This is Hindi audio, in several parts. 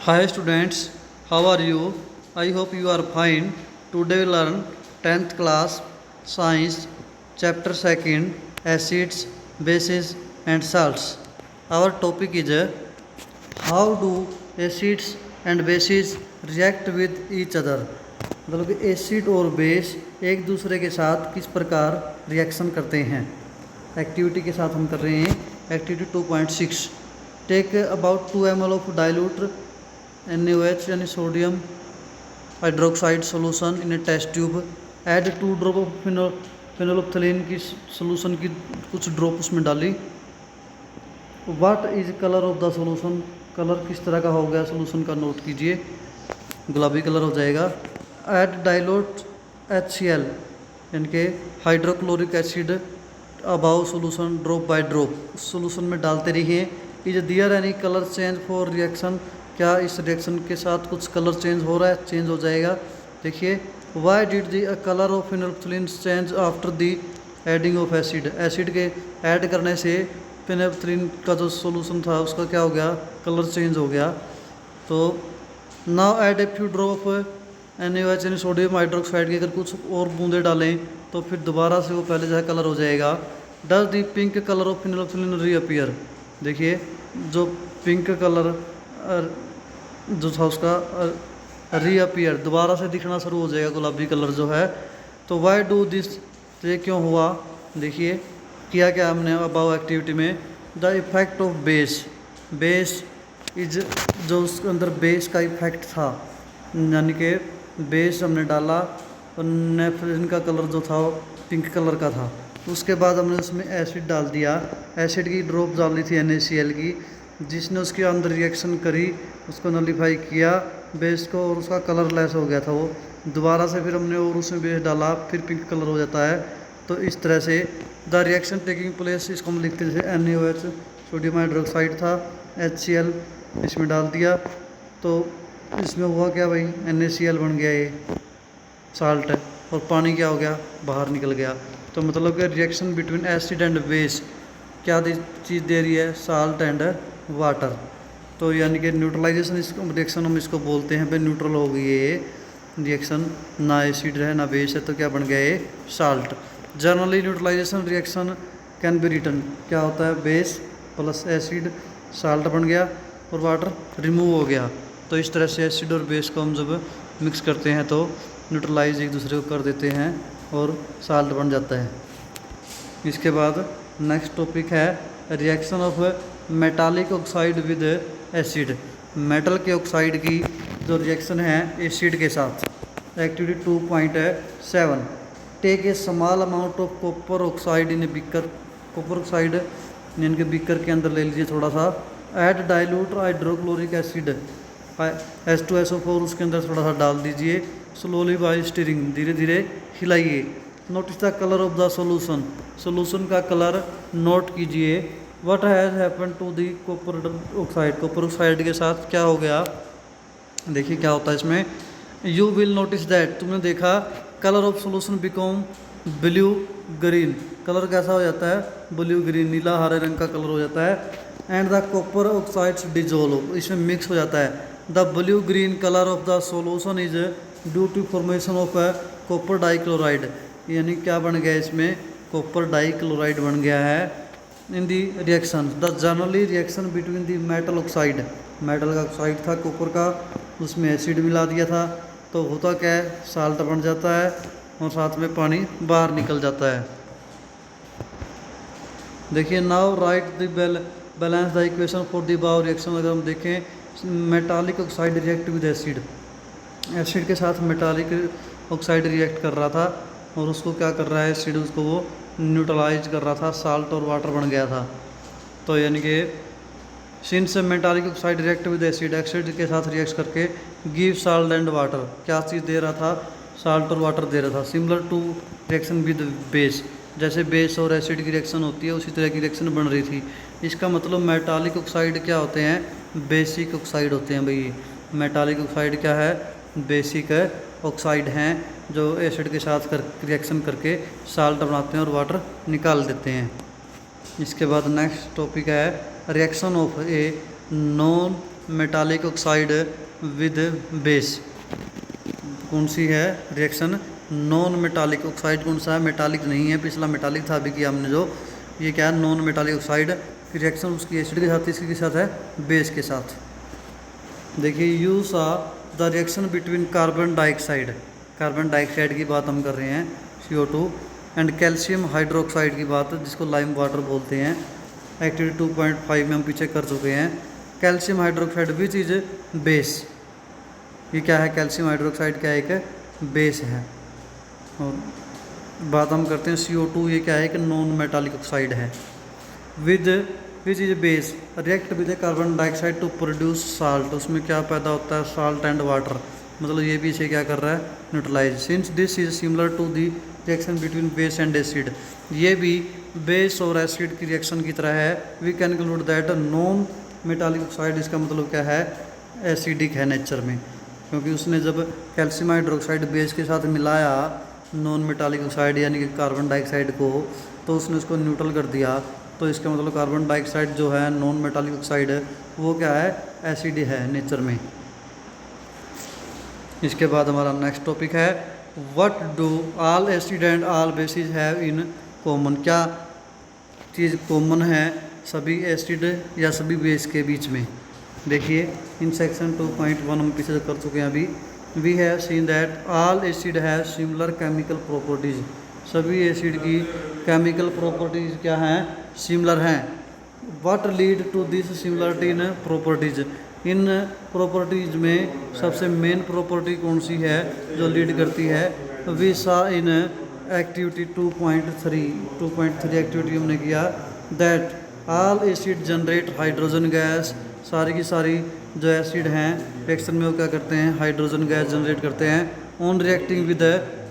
Hi students, how are you? I hope you are fine. Today we learn 10th class Science chapter 2nd Acids, Bases and Salts. Our topic is how do acids and bases react with each other. मतलब कि एसिड और बेस एक दूसरे के साथ किस प्रकार रिएक्शन करते हैं। एक्टिविटी के साथ हम कर रहे हैं activity 2.6। Take about 2 ml of dilute NaOH यानी sodium hydroxide solution in a test tube. Add 2 drop of phenolphthalein की सोल्यूशन की कुछ ड्रॉप उसमें डाली। What is colour of the solution, colour किस तरह का हो गया सोल्यूशन का नोट कीजिए, गुलाबी कलर हो जाएगा। ऐड डाइल्यूट HCl यानी कि hydrochloric acid about solution drop by drop, solution में डालते रहिए। Is there any colour change for reaction, क्या इस रिएक्शन के साथ कुछ कलर चेंज हो रहा है, चेंज हो जाएगा। देखिए why did the colour of phenolphthalein change after the adding of acid, acid के ऐड करने से फिनोल्फथलीन का जो सोल्यूशन था उसका क्या हो गया, कलर चेंज हो गया। तो now add a few drop NaOH यानी सोडियम हाइड्रोक्साइड की अगर कुछ और बूंदे डालें तो फिर दोबारा से वो पहले जो है कलर हो जाएगा। Does the pink colour of phenolphthalein reappear, देखिए जो पिंक कलर जो था उसका रीअपीयर दोबारा से दिखना शुरू हो जाएगा, गुलाबी कलर जो है। तो वाई डू दिस, तो ये क्यों हुआ, देखिए किया क्या हमने अबाउ एक्टिविटी में। The effect of base, base is जो उसके अंदर बेस का इफेक्ट था, यानी कि बेस हमने डाला और नेफ्रिन का कलर जो था वो पिंक कलर का था। उसके बाद हमने उसमें एसिड डाल दिया, एसिड की ड्रॉप डाली थी NaCl की, जिसने उसके अंदर रिएक्शन करी, उसको नलीफाई किया बेस को और उसका कलर लेस हो गया था वो। दोबारा से फिर हमने और उसमें बेस डाला, फिर पिंक कलर हो जाता है। तो इस तरह से द रिएक्शन टेकिंग प्लेस, इसको हम लिखते थे NaOH सोडियम हाइड्रोक्साइड था, HCl इसमें डाल दिया तो इसमें हुआ क्या भाई, NaCl बन गया ये साल्ट, और पानी क्या हो गया, बाहर निकल गया। तो मतलब कि reaction between acid and base क्या चीज़ दे रही है, साल्ट एंड वाटर। तो यानी कि न्यूट्रलाइजेशन इसको रिएक्शन हम इसको बोलते हैं भाई, न्यूट्रल हो गई ये रिएक्शन, ना एसिड है ना बेस है, तो क्या बन गया ये salt. Generally neutralisation reaction can be written, क्या होता है, बेस प्लस एसिड साल्ट बन गया और वाटर रिमूव हो गया। तो इस तरह से एसिड और बेस को हम जब मिक्स करते हैं तो न्यूट्रलाइज एक दूसरे को कर देते हैं और साल्ट बन जाता है। इसके बाद नेक्स्ट टॉपिक है reaction of metallic oxide with acid, metal के ऑक्साइड की जो रिएक्शन है एसिड के साथ। Activity 2.7 take a small amount of copper oxide in a beaker, copper oxide यानी कि बीकर के अंदर ले लीजिए थोड़ा सा। Add dilute hydrochloric acid H2SO4 उसके अंदर थोड़ा सा डाल दीजिए। स्लोली बाय स्टीरिंग, धीरे धीरे हिलाइए। Notice the colour of the solution, solution का कलर नोट कीजिए। What has happen to the copper oxide, copper oxide के साथ क्या हो गया, देखिए क्या होता है इसमें। यू विल नोटिस दैट, तुमने देखा colour of solution become blue green, colour कैसा हो जाता है, ब्लू ग्रीन, नीला हरे रंग का कलर हो जाता है। And the copper oxides dissolve, इसमें मिक्स हो जाता है। The blue green colour of the solution is due to formation of copper dichloride, यानी क्या बन गया इसमें, कॉपर डाइक्लोराइड बन गया है। In the reaction the generally reaction between the metal oxide, metal का ऑक्साइड था कॉपर का, उसमें एसिड मिला दिया था तो होता क्या है, साल्ट बन जाता है और साथ में पानी बाहर निकल जाता है। देखिए now right the balance the equation for the above reaction. अगर हम देखें metallic oxide react with acid, acid के साथ मेटालिक ऑक्साइड रिएक्ट कर रहा था और उसको क्या कर रहा है एसिड, उसको वो न्यूट्रलाइज कर रहा था, साल्ट और वाटर बन गया था। तो यानी कि since metallic oxide react with acid, acid के साथ रिएक्ट करके गिव साल्ट एंड वाटर, क्या चीज़ दे रहा था, साल्ट और वाटर दे रहा था। Similar to reaction with base, जैसे बेस और एसिड की रिएक्शन होती है उसी तरह की रिएक्शन बन रही थी। इसका मतलब मेटालिक ऑक्साइड क्या होते हैं, बेसिक ऑक्साइड होते हैं भाई। मेटालिक ऑक्साइड क्या है, बेसिक ऑक्साइड हैं जो एसिड के साथ रिएक्शन करके साल्ट बनाते हैं और वाटर निकाल देते हैं। इसके बाद नेक्स्ट टॉपिक है reaction of a non metallic oxide with base. कौन सी है रिएक्शन? Non metallic oxide. कौन सा है? मेटालिक नहीं है, पिछला मेटालिक था अभी किया हमने जो। ये क्या है? नॉन मेटालिक ऑक्साइड की रिएक्शन उसकी एसिड के साथ, इसके साथ है बेस के साथ। देखिए यू सा the reaction between carbon dioxide, carbon dioxide की बात हम कर रहे हैं CO2, एंड कैल्शियम हाइड्रोक्साइड की बात, जिसको लाइम वाटर बोलते हैं। एक्टिविटी 2.5 में हम पीछे कर चुके हैं। Calcium hydroxide which is base. ये क्या है? कैल्शियम हाइड्रोक्साइड क्या है? एक बेस है। और बात हम करते हैं CO2, ये क्या है? कि नॉन मेटालिक ऑक्साइड है। With which is base react with carbon dioxide to produce salt. उसमें क्या पैदा होता है? Salt and water. मतलब ये भी इसे क्या कर रहा है? Neutralise. Since this is similar to the reaction between base and acid, ये भी बेस और एसिड की रिएक्शन की तरह है। We can conclude that non metallic oxide, इसका मतलब क्या है? एसिडिक है नेचर में, क्योंकि उसने जब कैल्शियम हाइड्रोक्साइड बेस के साथ मिलाया नॉन मेटालिक ऑक्साइड यानी कि कार्बन डाइऑक्साइड को, तो उसने उसको न्यूट्रल कर दिया। तो इसका मतलब कार्बन डाइऑक्साइड जो है नॉन मेटालिक ऑक्साइड, वो क्या है? एसिड है नेचर में। इसके बाद हमारा नेक्स्ट टॉपिक है what do all acid and all basis have in common. क्या चीज़ कॉमन है सभी एसिड या सभी बेस के बीच में? देखिए इन सेक्शन 2.1 हम पीछे कर चुके हैं अभी। We have seen that all acid have similar chemical properties. सभी एसिड की केमिकल प्रॉपर्टीज क्या हैं? सिमिलर हैं। What lead to this similarity in properties. इन प्रॉपर्टीज में सबसे मेन प्रॉपर्टी कौन सी है जो लीड करती है? We saw in activity 2.3 activity हमने किया that all acid generate hydrogen gas. सारी की सारी जो एसिड हैं रिएक्शन में वो क्या करते हैं? हाइड्रोजन गैस जनरेट करते हैं। On reacting with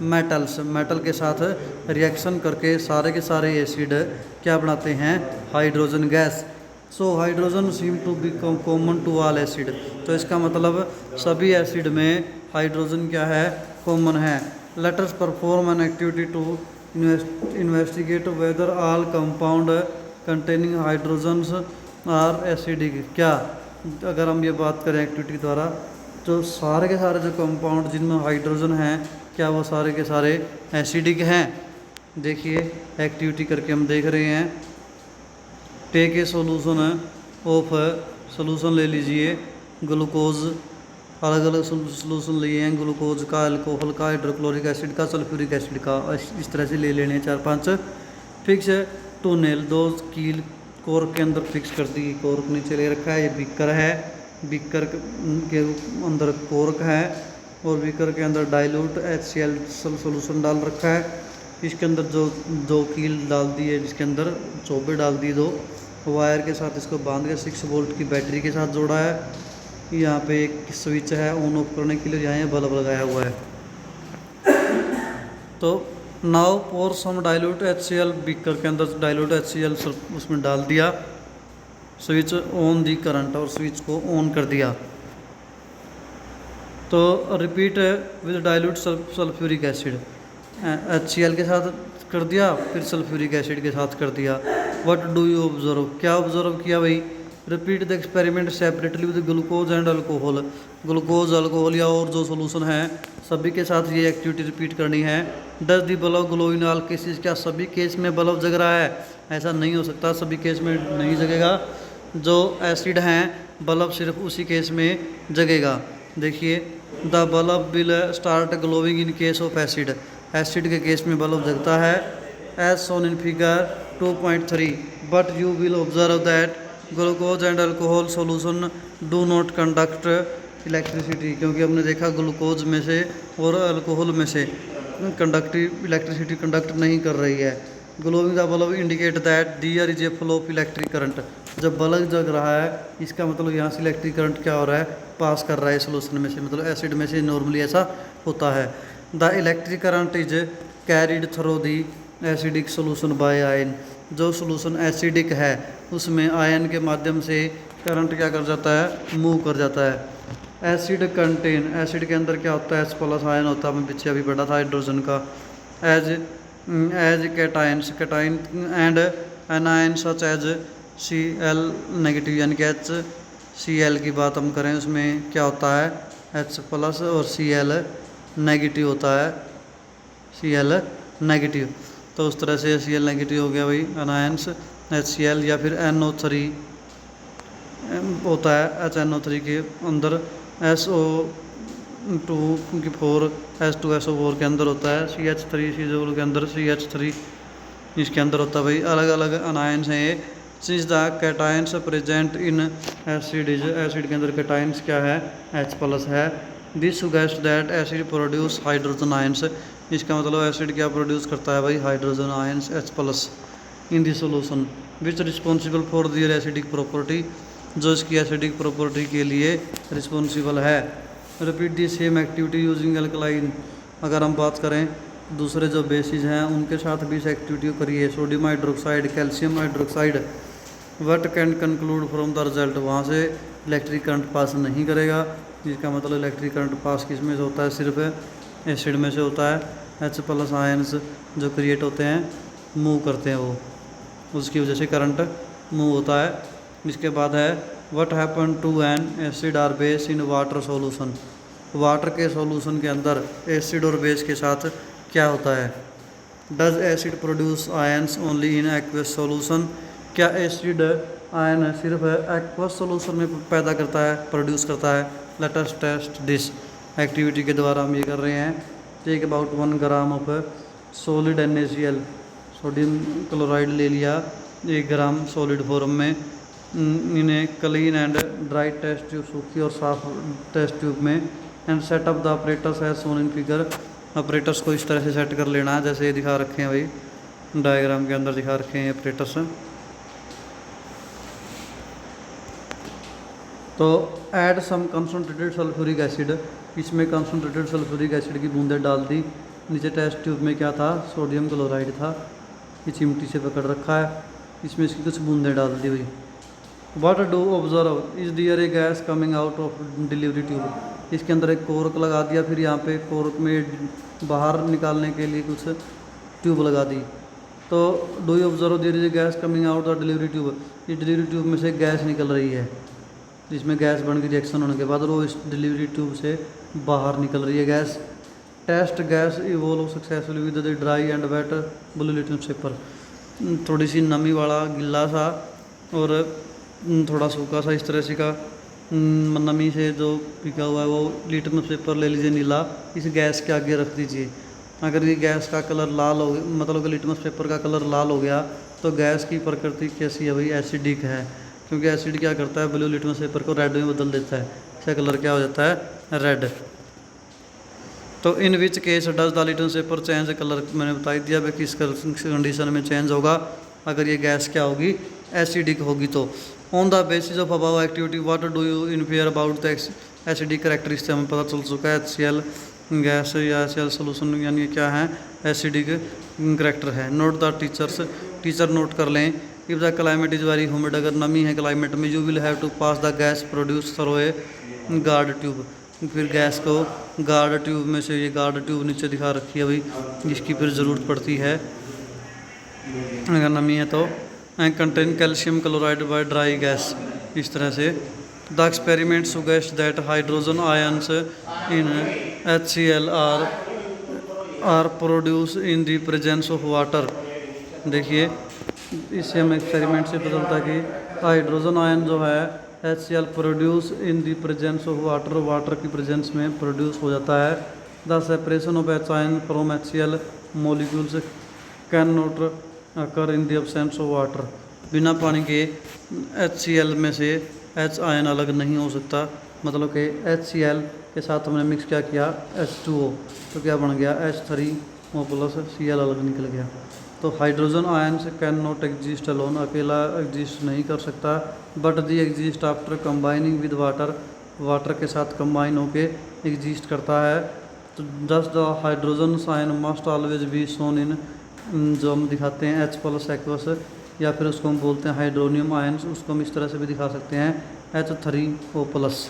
metals, metal के साथ रिएक्शन करके सारे के सारे एसिड क्या बनाते हैं? Hydrogen gas. So hydrogen seem to be common to all acid. तो इसका मतलब सभी एसिड में हाइड्रोजन क्या है? कॉमन है। Let us perform an activity to investigate whether all compound containing hydrogens are acidic. क्या अगर हम ये बात करें एक्टिविटी द्वारा, तो सारे के सारे जो कंपाउंड जिनमें हाइड्रोजन हैं क्या वो सारे के सारे एसिडिक हैं? देखिए एक्टिविटी करके हम देख रहे हैं। Take a solution of solution ले लीजिए ग्लूकोज, अलग अलग सोल्यूशन लिए हैं ग्लूकोज का, अल्कोहल का, हाइड्रोक्लोरिक एसिड का, सल्फ्यूरिक एसिड का। इस तरह से ले लेने 4-5। फिक्स टू नेल, दो कील कोर्क के अंदर फिक्स कर दी। कोर्क नीचे ले रखा है। ये बीकर है, बीकर के अंदर कोर्क है और बीकर के अंदर डाइल्यूट HCl सोल्यूशन डाल रखा है। इसके अंदर जो दो कील डाल दी है, जिसके अंदर चौबे डाल दी, दो वायर के साथ इसको बांध के 6 वोल्ट की बैटरी के साथ जोड़ा है। यहाँ पे एक स्विच है ऑन ऑफ करने के लिए, यहाँ बल्ब लगाया हुआ है। तो नाउ पोर सम डाइल्यूट HCl, बीकर के अंदर डाइल्यूट HCl उसमें डाल दिया। स्विच ऑन दी करंट, और स्विच को ऑन कर दिया। तो repeat with dilute sulphuric acid, HCl के साथ कर दिया, फिर सल्फ्यूरिक एसिड के साथ कर दिया। व्हाट डू यू ऑब्जर्व, क्या ऑब्जर्व किया भाई? Repeat the experiment separately with glucose and alcohol. Glucose, alcohol या और जो सोल्यूशन है सभी के साथ ये एक्टिविटी रिपीट करनी है। Does the bulb glow in all cases, क्या सभी केस में बल्ब जग रहा है? ऐसा नहीं हो सकता, सभी केस में नहीं जगेगा। जो एसिड हैं बल्ब सिर्फ उसी केस में जगेगा। देखिए the bulb will start glowing in case of acid, acid के केस में बल्ब जगता है। As shown in figure 2.3, but you will observe that glucose and alcohol solution do not conduct electricity, क्योंकि हमने देखा ग्लूकोज में से और अल्कोहल में से कंडक्टिव इलेक्ट्रिसिटी कंडक्ट नहीं कर रही है। Glowing the bulb indicate that there is a flow of electric current, जब बल्ब जग रहा है इसका मतलब यहाँ से इलेक्ट्रिक करंट क्या हो रहा है? पास कर रहा है सोल्यूशन में से, मतलब एसिड में से नॉर्मली ऐसा होता है। The electric current is carried through the acidic solution bye ion, जो सोल्यूशन एसिडिक है उसमें आयन के माध्यम से करंट क्या कर जाता है? मूव कर जाता है। एसिड कंटेन, एसिड के अंदर क्या होता है? H+ आयन होता है, हमें पीछे अभी पढ़ा था हाइड्रोजन का। As cations, cation and anion such as Cl negative यानी कि H Cl की बात हम करें उसमें क्या होता है H प्लस और Cl नेगेटिव होता है, Cl नेगेटिव। तो उस तरह से Cl नेगेटिव हो गया भाई अनायंस HCl। या फिर NO3 होता है HNO3 के अंदर SO2 की 4 H2SO4 के अंदर होता है, CH3 CH4 के अंदर CH3 इसके अंदर होता है भाई। अलग अलग अनायंस हैं ये। Since the cations present in acid is, acid के अंदर कैटायंस क्या है H प्लस है। This suggest that acid produce hydrogen ions, इसका मतलब एसिड क्या प्रोड्यूस करता है भाई hydrogen ions H plus in the solution which responsible for their acidic property, जो इसकी एसिडिक प्रॉपर्टी के लिए रिस्पॉन्सिबल है। Repeat the same activity using alkaline, अगर हम बात करें दूसरे जो बेसिस हैं उनके साथ भी इस एक्टिविटी को करिए। Sodium hydroxide, calcium hydroxide, what can conclude from the result, वहाँ से इलेक्ट्रिक करंट पास नहीं करेगा, जिसका मतलब इलेक्ट्रिक करंट पास किस में से होता है सिर्फ एसिड में से होता है। H प्लस आयंस जो क्रिएट होते हैं मूव करते हैं वो, उसकी वजह से करंट मूव होता है। इसके बाद है what happen to an acid और base in water solution, water के सॉल्यूशन के अंदर एसिड और बेस के साथ क्या होता है। Does acid produce ions only in aqueous solution, क्या एसिड आयन सिर्फ एक्वस सॉल्यूशन में पैदा करता है, प्रोड्यूस करता है। Let us test this, activity के द्वारा हम ये कर रहे हैं। Take about 1 gram of solid NaCl, sodium chloride ले लिया 1 ग्राम सॉलिड फॉर्म में, इन्हें clean and dry test tube, सूखी और साफ टेस्ट ट्यूब में, and set up the operators as shown in figure, operators को इस तरह से सेट कर लेना है जैसे ये दिखा रखे हैं भाई डायग्राम के अंदर दिखा रखे हैं ऑपरेटर्स। तो add some concentrated sulphuric acid, इसमें कंसनट्रेटेड सल्फ्यूरिक एसिड की बूंदें डाल दी। नीचे टेस्ट ट्यूब में क्या था सोडियम क्लोराइड था, ये चिमटी से पकड़ रखा है, इसमें इसकी कुछ बूंदें डाल दी हुई। What do observe is there a gas coming out of delivery tube, इसके अंदर एक कोर्क लगा दिया, फिर यहाँ पे कोर्क में बाहर निकालने के लिए कुछ ट्यूब लगा दी। तो do you observe their is a gas coming out of delivery tube, इस डिलीवरी ट्यूब में से गैस निकल रही है, जिसमें गैस बन गई रिएक्शन होने के बाद और वो इस डिलीवरी ट्यूब से बाहर निकल रही है gas. Test gas evolve successfully with the dry and wet blue litmus paper, थोड़ी सी नमी वाला गिल्ला सा और थोड़ा सूखा सा इस तरह से का नमी से जो पिका हुआ है वो लिटमस पेपर ले लीजिए नीला, इस गैस के आगे रख दीजिए। अगर ये गैस का कलर लाल हो गया, मतलब कि लिटमस पेपर का कलर लाल हो गया, तो गैस की प्रकृति कैसी है भाई एसिडिक है, क्योंकि एसिड क्या करता है ब्लू लिटमस पेपर को रेड में बदल देता है, इसका कलर क्या हो जाता है रेड। तो in which case does the litmus paper change colour, मैंने बता दिया भाई किस कंडीशन में चेंज होगा, अगर ये गैस क्या होगी एसिडिक होगी तो। On the basis of above activity what do you infer about the acidic characteristics, हमें पता चल चुका है HCl गैस या HCl सोल्यूशन यानी क्या है एसिडिक करेक्टर है। Note the teachers, teacher note कर लें। If the climate is very humid, अगर नमी है क्लाइमेट में, you will have to pass the gas produce through a guard tube, फिर गैस को गार्ड ट्यूब में से, ये गार्ड ट्यूब नीचे दिखा रखी है भाई, जिसकी फिर ज़रूरत पड़ती है अगर नमी है तो। Contain calcium chloride by dry gas, इस तरह से। The experiment suggest that hydrogen ions in HCl are produce in the presence of water. देखिए इससे हम एक्सपेरिमेंट से पता चलता है कि हाइड्रोजन आयन जो है HCl produce in the presence of water, water की प्रेजेंस में प्रोड्यूस हो जाता है। The separation of H ion from HCl molecules can not occur in the absence of water, बिना पानी के HCl में से H आयन अलग नहीं हो सकता, मतलब कि HCl के साथ हमने मिक्स क्या किया H2O, तो क्या बन गया H3O प्लस Cl अलग निकल गया। तो hydrogen ions can not exist alone, अकेला एग्जिस्ट नहीं कर सकता, but the exist after combining with water, water के साथ कंबाइन होके एग्जिस्ट करता है। तो thus the hydrogen ion must always be shown in, जो हम दिखाते हैं H प्लस एक्वस, या फिर उसको हम बोलते हैं हाइड्रोनियम आयंस, उसको हम इस तरह से भी दिखा सकते हैं H3O प्लस,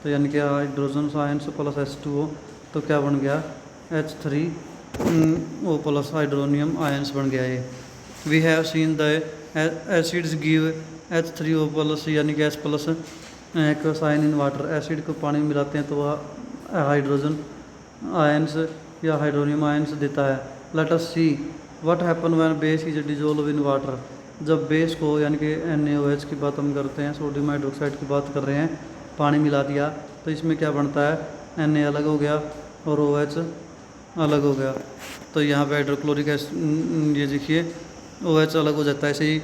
तो यानी कि हाइड्रोजन आयंस प्लस H2O, तो क्या बन गया H3O प्लस हाइड्रोनियम आयंस बन गया ये। We have seen the acids give H3O plus यानी कि H plus aqueous ion in water, acid को पानी में मिलाते हैं तो वह हाइड्रोजन आयंस या हाइड्रोनियम आयंस देता है। Let us see what happen when base is dissolve in water. जब बेस को यानी कि NaOH की बात हम करते हैं, सोडियम हाइड्रोक्साइड की बात कर रहे हैं, पानी मिला दिया तो इसमें क्या बनता है, Na अलग हो गया और OH अलग हो गया। तो यहाँ पे हाइड्रोक्लोरिक एसिड ये देखिए OH अलग हो जाता है। ऐसे ही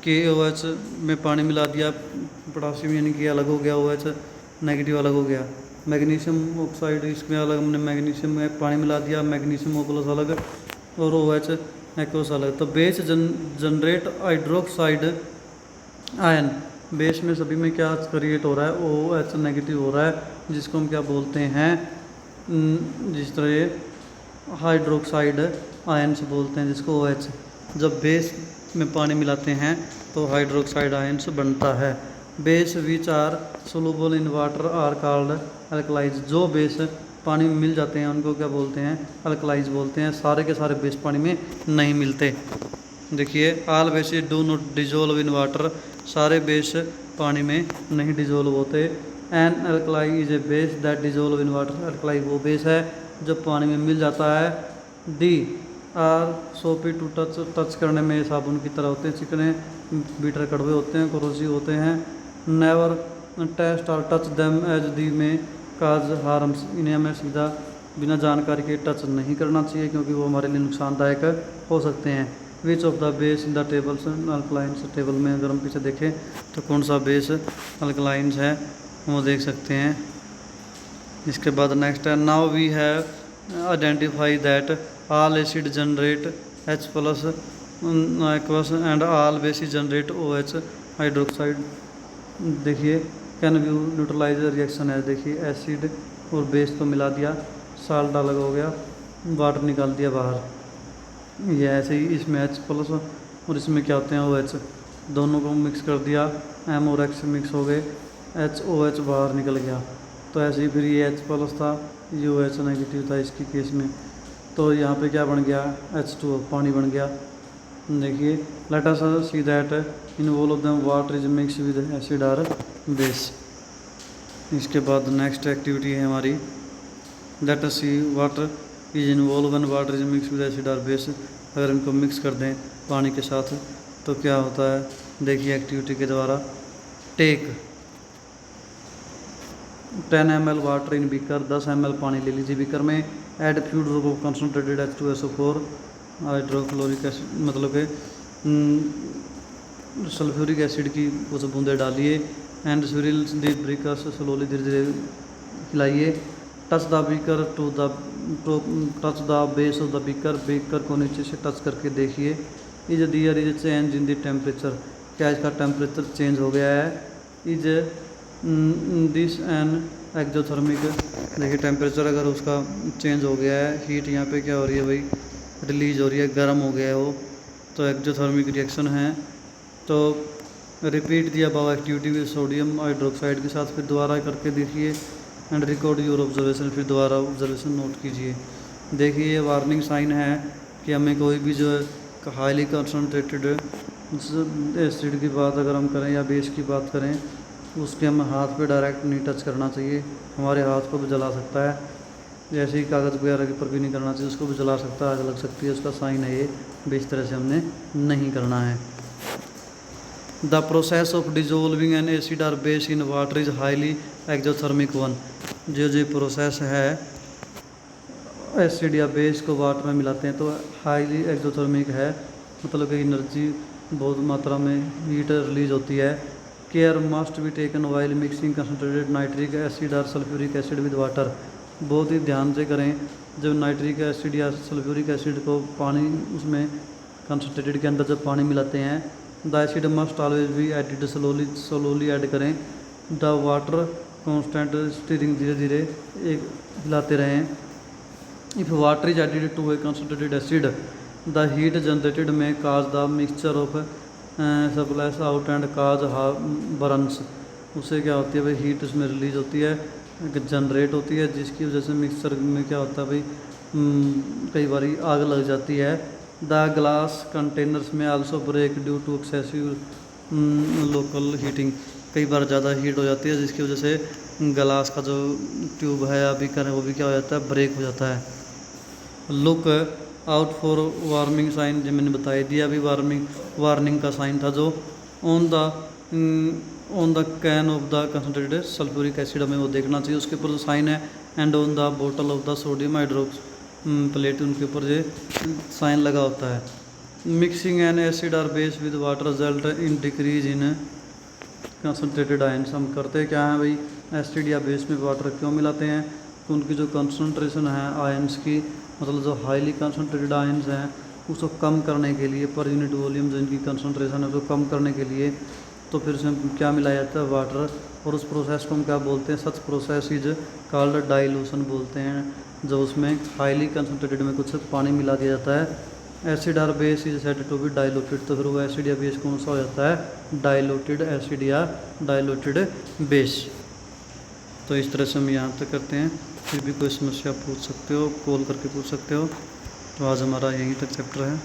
KOH में पानी मिला दिया पोटासियम यानी कि अलग हो गया, OH नेगेटिव अलग हो गया। मैग्नीशियम ऑक्साइड इसमें अलग, हमने मैग्नीशियम में पानी मिला दिया, मैग्नीशियम प्लस अलग और OH एक्वस अलग। तो base generate hydroxide ion, base में सभी में क्या क्रिएट हो रहा है, OH नेगेटिव हो रहा है, जिसको हम क्या बोलते हैं, जिस तरह ये हाइड्रोक्साइड आयन्स बोलते हैं जिसको OH। जब बेस में पानी मिलाते हैं तो हाइड्रोक्साइड आयन्स बनता है। Base which are soluble in water are called alkalis. जो बेस पानी में मिल जाते हैं उनको क्या बोलते हैं, अल्कलाइज बोलते हैं। सारे के सारे बेस पानी में नहीं मिलते। देखिए all bases do not dissolve in water, सारे बेस पानी में नहीं डिजोल्व होते। An alkali is a base that dissolve in water, alkali वो बेस है जो पानी में मिल जाता है। They are soapy to touch, touch करने में साबुन की तरह होते हैं, चिकने, बीटर कड़वे होते हैं, क्रोजी होते हैं। नेवर टेस्ट और टच देम एज दी में काज हार्म्स, इन्हें हमें सीधा बिना जानकारी के टच नहीं करना चाहिए क्योंकि वो हमारे लिए नुकसानदायक हो सकते हैं। Which of the base in the tables alkalines, table में अगर हम पीछे देखें तो कौन सा बेस अल्कलाइंस है वो देख सकते हैं। इसके बाद नेक्स्ट है, now we have identify that all acid generate H plus aqueous and all bases generate OH hydroxide. देखिए कैन व्यू न्यूट्रलाइज रिएक्शन है। देखिए एसिड और बेस को मिला दिया, साल्ट अलग हो गया, वाटर निकाल दिया बाहर। ये ऐसे ही इसमें H प्लस और इसमें क्या होते हैं OH, दोनों को मिक्स कर दिया, M और X मिक्स हो गए, HOH बाहर निकल गया। तो ऐसे ही फिर ये H प्लस था, ये OH नेगेटिव था इसकी केस में। तो यहाँ पे क्या बन गया, H2O पानी बन गया। देखिए let us see that in all of them water is mix with acid और बेस। इसके बाद नेक्स्ट एक्टिविटी है हमारी, let us see water is involve when water is mix with acid और बेस। अगर इनको मिक्स कर दें पानी के साथ तो क्या होता है, देखिए एक्टिविटी के द्वारा। Take 10 ml water in beaker, 10 ml पानी ले लीजिए बीकर में। Add few drop of concentrated H2SO4 hydrochloric acid, मतलब कि सल्फ्यूरिक एसिड की कुछ बूंदे डालिए। And swirl the beakers, slowly धीरे धीरे हिलाइए। Touch the beaker to the touch the base of the beaker, beaker को नीचे से टच करके देखिए। Is there is change in the temperature, क्या इसका टेम्परेचर चेंज हो गया है। इज दिस एन एक्जोथर्मिक, देखिए टेम्परेचर अगर उसका चेंज हो गया है, हीट यहाँ पे क्या हो रही है भाई, रिलीज हो रही है, गर्म हो गया है वो, तो एक्जोथर्मिक रिएक्शन है। तो repeat the above activity with sodium hydroxide के साथ, फिर दोबारा करके देखिए। एंड रिकॉर्ड योर ऑब्जर्वेशन, फिर दोबारा ऑब्जर्वेशन नोट कीजिए। देखिए ये वार्निंग साइन है कि हमें कोई भी जो है हाईली कंसनट्रेटेड एसिड की बात अगर हम करें या बेस की बात करें, उसके हम हाथ पे डायरेक्ट नहीं टच करना चाहिए, हमारे हाथ को भी जला सकता है। जैसे ही कागज़ वगैरह के पर भी नहीं करना चाहिए, उसको भी जला सकता है, आग लग सकती है, उसका साइन है ये। भी इस तरह से हमने नहीं करना है। The process of dissolving an acid और base in water is highly exothermic one. जो प्रोसेस है एसिड या बेस को वाटर में मिलाते हैं तो हाईली एक्जोथर्मिक है, मतलब कि एनर्जी बहुत मात्रा में हीट रिलीज होती है। Care must be taken while mixing concentrated nitric acid और सल्फ्यूरिक एसिड विद वाटर। बहुत ही ध्यान से करें जब नाइट्रिक एसिड या सल्फ्यूरिक एसिड को पानी उसमें कंसनट्रेटेड के अंदर जब पानी मिलाते हैं, the acid must always be added slowly add करें। द वाटर कॉन्स्टेंट स्टीरिंग, धीरे धीरे एक हिलाते रहें। If water is added to a concentrated acid the heat generated may cause the mixture of splash out and cause burns. उससे क्या होती है भाई, हीट उसमें रिलीज होती है, जनरेट होती है, जिसकी वजह से मिक्सचर में क्या होता है भाई, कई बार आग लग जाती है। The glass containers may also break due to excessive local heating. कई बार ज़्यादा हीट हो जाती है, जिसकी वजह से ग्लास का जो ट्यूब है या बीकर है वो भी क्या हो जाता है, ब्रेक हो जाता है। Look out for warning sign, जो मैंने बताई दिया अभी, वार्निंग का साइन था जो on the can of the concentrated sulphuric acid, हमें वो देखना चाहिए, उसके ऊपर जो साइन है। एंड ऑन द बोतल ऑफ द सोडियम हाइड्रोक्स प्लेट, उनके ऊपर जो साइन लगा होता है। मिक्सिंग एन एसिड और base with water result in decrease in concentrated ions. हम करते क्या हैं भाई, एसिड या बेस में वाटर क्यों मिलाते हैं, तो उनकी जो कंसनट्रेशन है आयन्स की, मतलब जो हाईली कंसनट्रेटेड आयन्स हैं उसको कम करने के लिए, पर यूनिट वॉल्यूम जो इनकी कंसनट्रेशन है उसको कम करने के लिए, तो फिर उसमें क्या मिलाया जाता है, वाटर। और उस प्रोसेस को हम क्या बोलते हैं, सच प्रोसेस इज कॉल्ड डाइल्यूशन बोलते हैं, जब उसमें हाईली कंसनट्रेटेड में कुछ पानी मिला दिया जाता है। एसिड और base is said to be diluted, तो फिर वो एसिड या बेस कौन सा हो जाता है, डाइल्यूटेड एसिड या डाइल्यूटेड बेस। तो इस तरह से हम यहाँ तक करते हैं। फिर भी कोई समस्या पूछ सकते हो, कॉल करके पूछ सकते हो। तो आज हमारा यहीं तक चैप्टर है।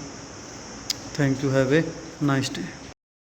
Thank you, have a nice day.